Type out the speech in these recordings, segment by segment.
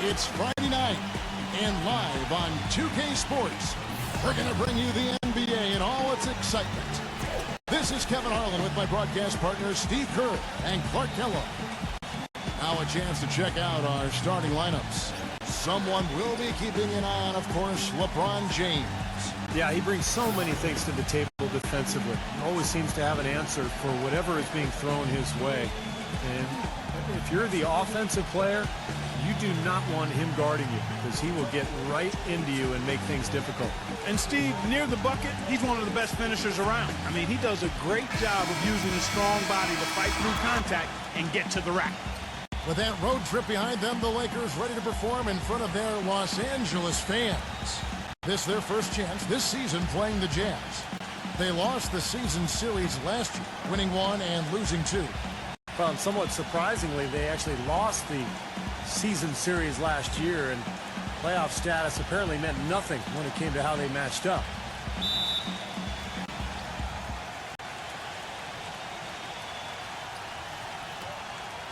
It's Friday night, and live on 2K Sports, we're going to bring you the NBA in all its excitement. This is Kevin Harlan with my broadcast partners Steve Kerr and Clark Kellogg. Now a chance to check out our starting lineups. Someone will be keeping an eye on, of course, LeBron James. Yeah, he brings so many things to the table defensively. Always seems to have an answer for whatever is being thrown his way. And if you're the offensive player, you do not want him guarding you because he will get right into you and make things difficult. And Steve, near the bucket, he's one of the best finishers around. I mean, he does a great job of using his strong body to fight through contact and get to the rack. With that road trip behind them, the Lakers ready to perform in front of their Los Angeles fans. This their first chance this season playing the Jazz. They lost the season series last year, winning 1 and losing 2. Well, somewhat surprisingly, they actually lost the season series last year, and playoff status apparently meant nothing when it came to how they matched up.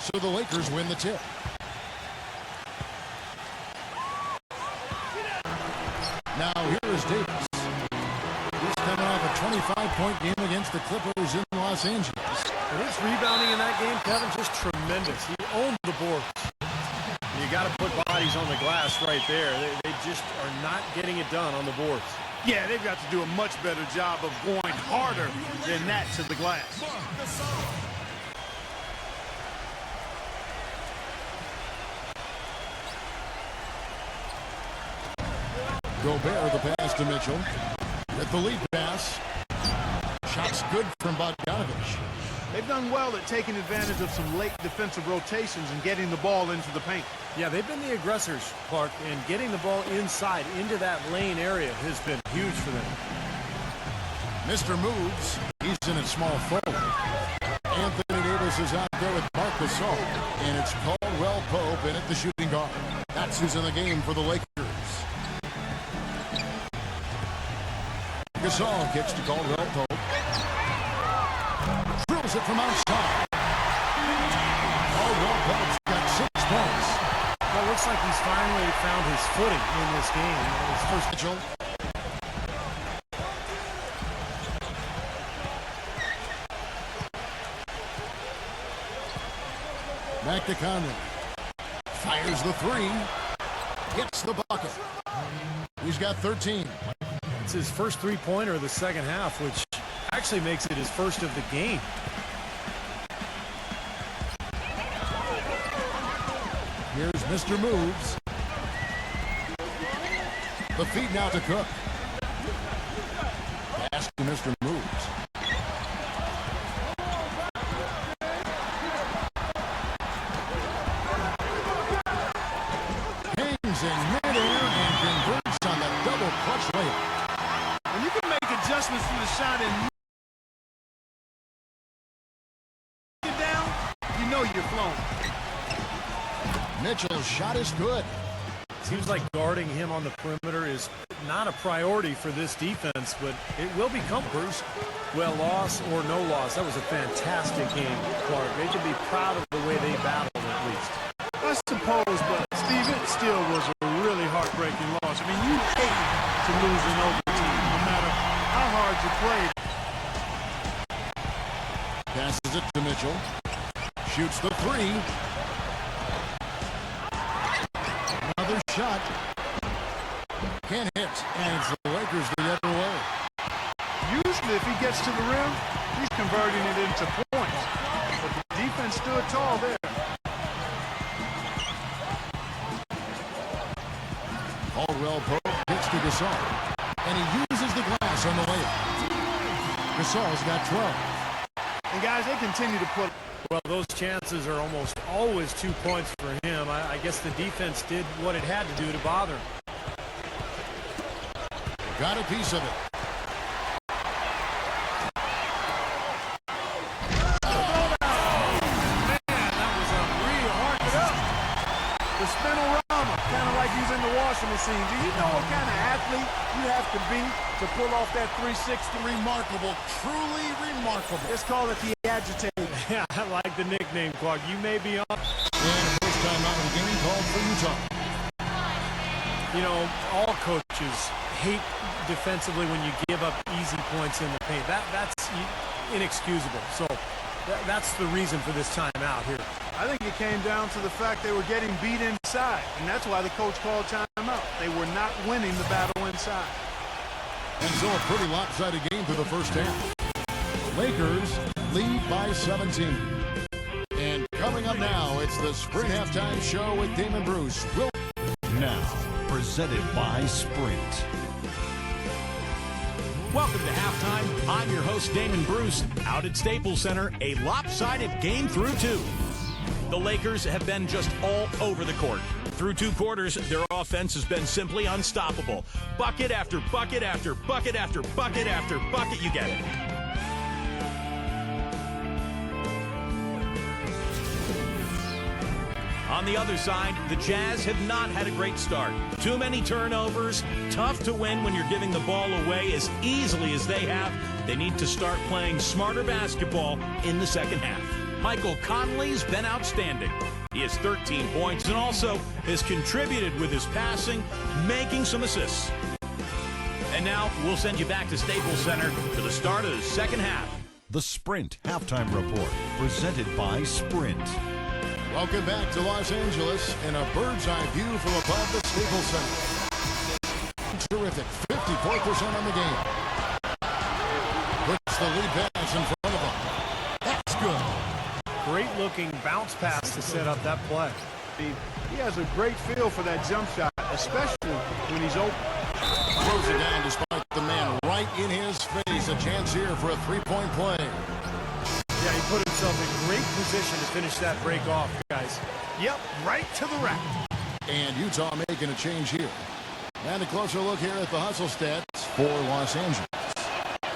So the Lakers win the tip. Now here is Davis. He's coming off a 25-point game against the Clippers in Los Angeles. And his rebounding in that game, Kevin, just tremendous. He owned the board. You got to put bodies on the glass right there. They just are not getting it done on the boards. Yeah, they've got to do a much better job of going harder than that to the glass. Gobert, the pass to Mitchell. With the lead pass. Shots good from Bogdanovich. They've done well at taking advantage of some late defensive rotations and getting the ball into the paint. Yeah, they've been the aggressors, Clark, and getting the ball inside into that lane area has been huge for them. Mr. Moves. He's in a small forward. Anthony Davis is out there with Marc Gasol. And it's Caldwell Pope in at the shooting guard. That's who's in the game for the Lakers. Gasol kicks to Caldwell Pope. Drills it from outside. Caldwell Pope's got 6 points. Well, it looks like he's finally found his footing in this game. His first Mitchell. Back to Conley. Fires the 3. Hits the bucket. He's got 13. It's his first three-pointer of the second half, which actually makes it his first of the game. Here's Mr. Moves. The feed now to Cook. Pass to Mr. Moves. Hangs in midair and converts on the double clutch layup. When you can make adjustments to the shot and get down, you know you're flowing. Mitchell's shot is good. Seems like guarding him on the perimeter is not a priority for this defense, but it will become. Bruce. Well, loss or no loss, that was a fantastic game, Clark. They should be proud of the way they battled at least. I suppose, but Steve, it still was a really heartbreaking loss. I mean, you hate to lose in overtime, no matter how hard you played. Passes it to Mitchell. Shoots the 3. Another shot. Can't hit. And it's the Lakers the other way. Usually, if he gets to the rim, he's converting it into points. But the defense stood tall there. Caldwell Pope hits to Gasol. And he uses the glass on the layup. Gasol's got 12. And guys, they continue to put. Well, those chances are almost always 2 points for him. I guess the defense did what it had to do to bother him. Got a piece of it. The spinorama, kind of like he's in the washing machine. Do you know what kind of athlete you have to be to pull off that 360? Remarkable, truly remarkable. Let's call it the agitator. Yeah, I like the nickname, Clark. You may be on. And first time out of the game called for Utah. You know, all coaches hate defensively when you give up easy points in the paint. That's inexcusable. So that's the reason for this timeout here. I think it came down to the fact they were getting beat inside, and that's why the coach called timeout. They were not winning the battle inside. And so a pretty lopsided game through the first half. Lakers lead by 17. And coming up now, it's the Sprint Halftime Show with Damon Bruce. Now, presented by Sprint. Welcome to halftime. I'm your host, Damon Bruce. Out at Staples Center, a lopsided game through two. The Lakers have been just all over the court. Through two quarters, their offense has been simply unstoppable. Bucket after bucket after bucket after bucket after bucket, you get it. On the other side, the Jazz have not had a great start. Too many turnovers, tough to win when you're giving the ball away as easily as they have. They need to start playing smarter basketball in the second half. Michael Conley's been outstanding. He has 13 points and also has contributed with his passing, making some assists. And now we'll send you back to Staples Center for the start of the second half. The Sprint Halftime Report, presented by Sprint. Welcome back to Los Angeles in a bird's eye view from above the Staples Center. Terrific, 54% on the game. Puts the lead pass in front of him. That's good. Great looking bounce pass to set up that play. He has a great feel for that jump shot, especially when he's open. Throws it down despite the man right in his face. A chance here for a three-point play. Yeah, he put himself in great position to finish that break off, guys. Yep, right to the rack. And Utah making a change here. And a closer look here at the hustle stats for Los Angeles.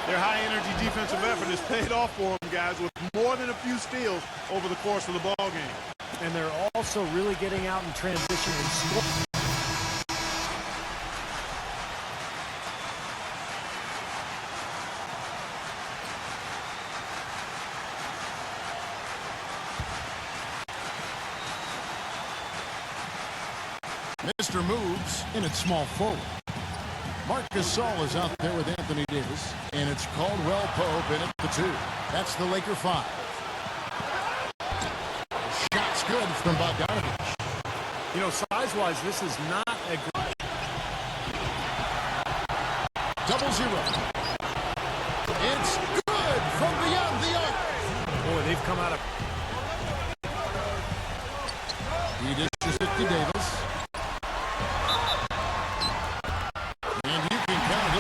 Their high-energy defensive effort has paid off for them, guys, with more than a few steals over the course of the ball game. And they're also really getting out in transition and scoring. Mr. Moves in its small forward. Marc Gasol is out there with Anthony Davis, and it's Caldwell Pope in at the two. That's the Laker 5. Shot's good from Bogdanovich. You know, size-wise, this is not a good... 0-0. It's good from beyond the arc. Boy, they've come out of... He dishes it to Davis.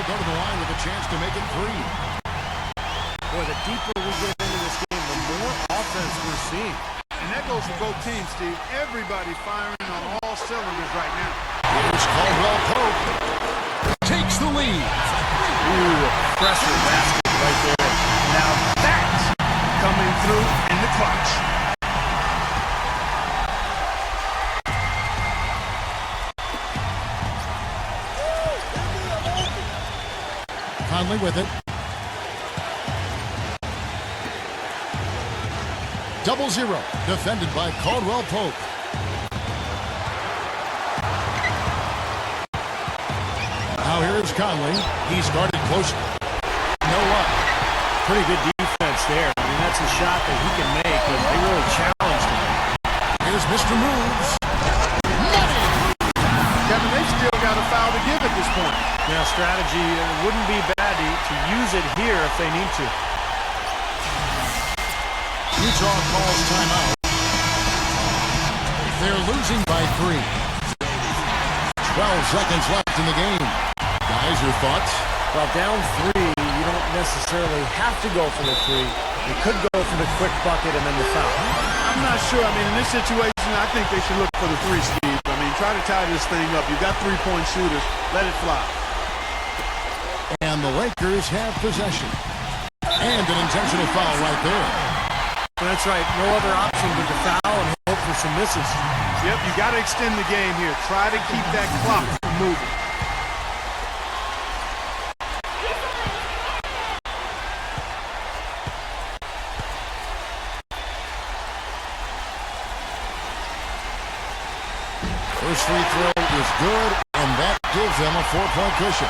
Go to the line with a chance to make it three. Boy, the deeper we get into this game, the more offense we're seeing. And that goes for both teams, Steve. Everybody firing on all cylinders right now. Here's Caldwell Pope. Takes the lead. Ooh, pressure basket right there. Now that's coming through in the clutch. Conley with it. 0-0. Defended by Caldwell Pope. Now here's Conley. He's guarded closely. No luck. Pretty good defense there. I mean, that's a shot that he can make, but they really challenged him. Here's Mr. Moves. Kevin, they've still got a foul to give at this point. Yeah, strategy wouldn't be bad to use it here if they need to. Utah calls timeout. They're losing by 3. 12 seconds left in the game. Guys, your thoughts? Well, down 3, you don't necessarily have to go for the 3. You could go for the quick bucket and then the foul. I'm not sure. I mean, in this situation, I think they should look for the 3, Steve. I mean, try to tie this thing up. You've got three-point shooters. Let it fly. And the Lakers have possession. And an intentional foul right there. That's right. No other option but to foul and hope for some misses. Yep, you got to extend the game here. Try to keep that clock from moving. First free throw is good. And that gives them a 4-point cushion.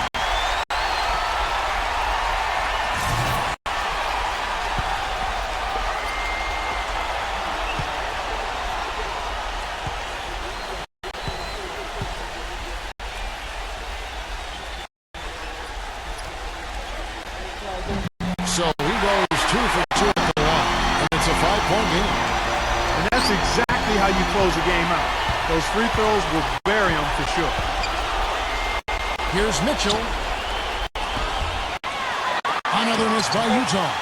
So he goes 2 for 2 at the line, and it's a 5-point game. And that's exactly how you close a game out. Those free throws will bury them for sure. Here's Mitchell. Another miss by Utah.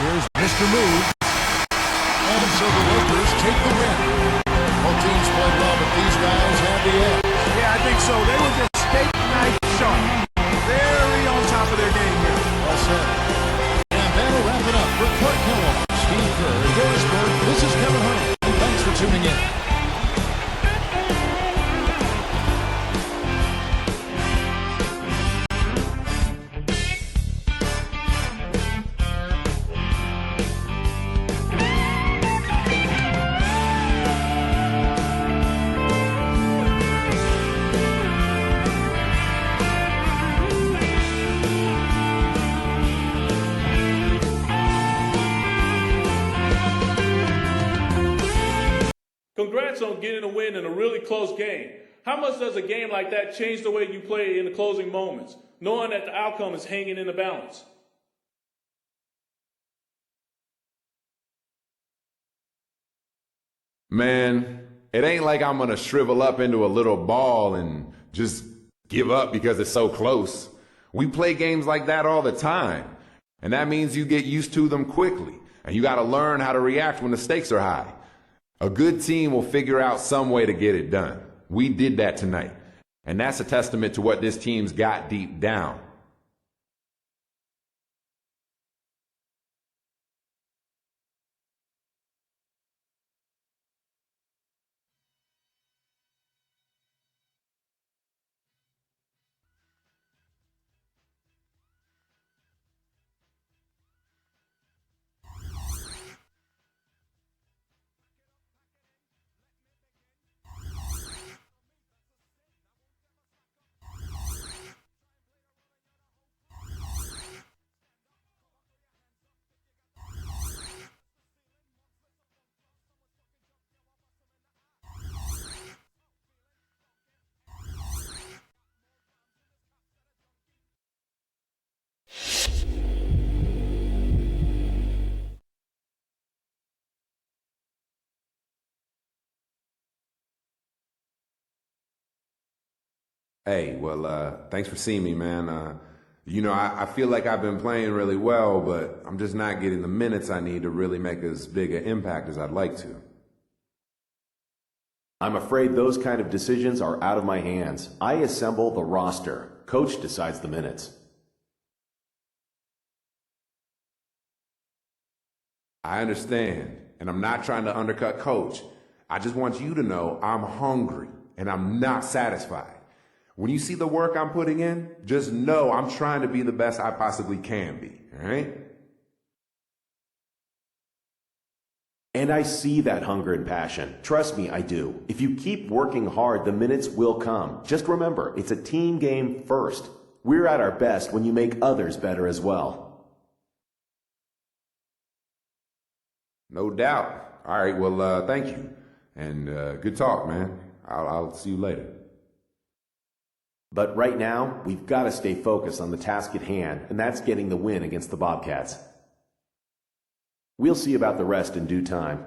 Here's Mr. Move. And so the Lakers take the win. Both teams played well, but these guys had the edge. Yeah, I think so. They were just steak knife sharp. Very on top of their game here. Well said. And that'll wrap it up for Clark Kellogg, Steve Kerr, and Harrisburg. This is Kevin Harlan. Thanks for tuning in. Congrats on getting a win in a really close game. How much does a game like that change the way you play in the closing moments, knowing that the outcome is hanging in the balance? Man, it ain't like I'm going to shrivel up into a little ball and just give up because it's so close. We play games like that all the time, and that means you get used to them quickly, and you got to learn how to react when the stakes are high. A good team will figure out some way to get it done. We did that tonight, and that's a testament to what this team's got deep down. Hey, well, thanks for seeing me, man. I feel like I've been playing really well, but I'm just not getting the minutes I need to really make as big an impact as I'd like to. I'm afraid those kind of decisions are out of my hands. I assemble the roster. Coach decides the minutes. I understand, and I'm not trying to undercut Coach. I just want you to know I'm hungry, and I'm not satisfied. When you see the work I'm putting in, just know I'm trying to be the best I possibly can be, all right? And I see that hunger and passion. Trust me, I do. If you keep working hard, the minutes will come. Just remember, it's a team game first. We're at our best when you make others better as well. No doubt. All right, well, thank you. And good talk, man. I'll see you later. But right now, we've got to stay focused on the task at hand, and that's getting the win against the Bobcats. We'll see about the rest in due time.